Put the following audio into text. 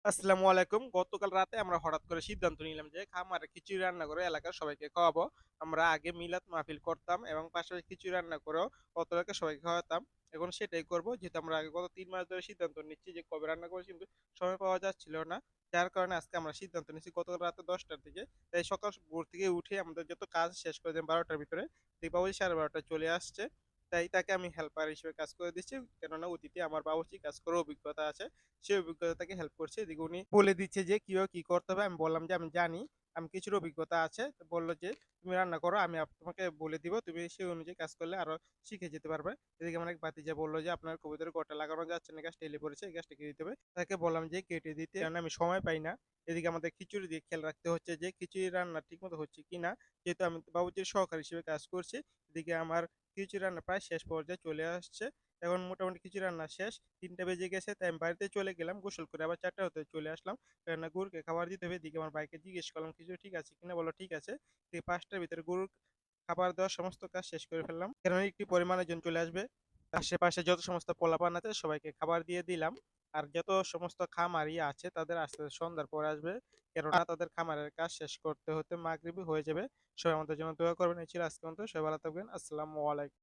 আসসালামু আলাইকুম। গতকাল রাতে আমরা হঠাৎ করে সিদ্ধান্ত নিলাম যে খামারে খিচুড়ি রান্না করে এলাকার সবাইকে খাওয়াবো। আমরা আগে মিলাদ মাহফিল করতাম এবং পাশাপাশি খিচুড়ি রান্না করেও অত এলাকার সবাইকে খাওয়াতাম। এখন সেটাই করব। যেহেতু আমরা আগে গত ৩ মাস ধরে সিদ্ধান্ত নিচ্ছি যে কবে রান্না করব কিন্তু সময় পাওয়া যাচ্ছিল না। যার কারণে আজকে আমরা সিদ্ধান্ত নিচ্ছি গতকাল রাতে ১০টার দিকে। তাই সকাল ভোর থেকে উঠে আমাদের যত কাজ শেষ করে দিলাম ১২টার ভিতরে। দেখি বাবুর্চি ১২:৩০ চলে আসছে। তাই তাকে আমি হেল্পার হিসেবে কাজ করে দিচ্ছি। কেননা অতিথি আমার বাবুর্চি কাজ করার অভিজ্ঞতা আছে। সে অভিজ্ঞতা থেকে হেল্প করছে। এদিকে উনি বলে দিচ্ছে যে কিভাবে কি করতে হবে। আমি বললাম যে, "আমি জানি। আমি কিছুর অভিজ্ঞতা আছে।" তো বলল যে, "তুমি রান্না করো। আমি তোমাকে বলে দিব। তুমি সেই অনুযায়ী কাজ করলে আরো শিখে যেতে পারবে।" এদিকে আমার এক ভাতিজা বলল যে, "আপনার কবুতরের ঘরটা লাগানো যাচ্ছে না। গাছটা হেলে পড়েছে। এই গাছটা কেটে দিতে হবে।" তাকে বললাম যে কেটে দিতে। কারণ আমি সময় পাই না। এদিকে আমাদের খিচুড়ি দিয়ে খেয়াল রাখতে হচ্ছে যে খিচুড়ি রান্না ঠিকমতো হচ্ছে কিনা। যেহেতু আমি বাবুর্চির সহকারী হিসেবে কাজ করছি। এদিকে আমার খিচুড়ি রান্না প্রায় শেষ পর্যায়ে চলে আসছে। এখন মোটামুটি খিচুড়ি রান্না শেষ। ৩টা বেজে গেছে তাই আমি বাড়িতে চলে গেলাম। গোসল করে আবার ৪টা হতে চলে আসলাম। কেননা গরুকে খাবার দিতে হবে। এদিকে আমার ভাইকে জিজ্ঞেস করলাম, "খিচুড়ি ঠিক আছে কিনা?" বলল, "ঠিক আছে।" এই ৫টার ভিতরে গরুর খাবার দেওয়ার সমস্ত কাজ শেষ করে ফেললাম। কেননা একটু পরিমাণের জন চলে আসবে। আশেপাশে যত সমস্ত পোলাপান আছে সবাইকে খাবার দিয়ে দিলাম। আর যত সমস্ত খামারি আছে তাদের আস্তে, আস্তে সন্ধ্যার পরে আসবে। কেননা তাদের খামারের কাজ শেষ করতে হতে মাগরিবই হয়ে যাবে। সবাই আমাদের জন্য দোয়া করবেন। এই ছিল আজকের মতো। সবাই ভালো থাকবেন। আসসালামু আলাইকুম।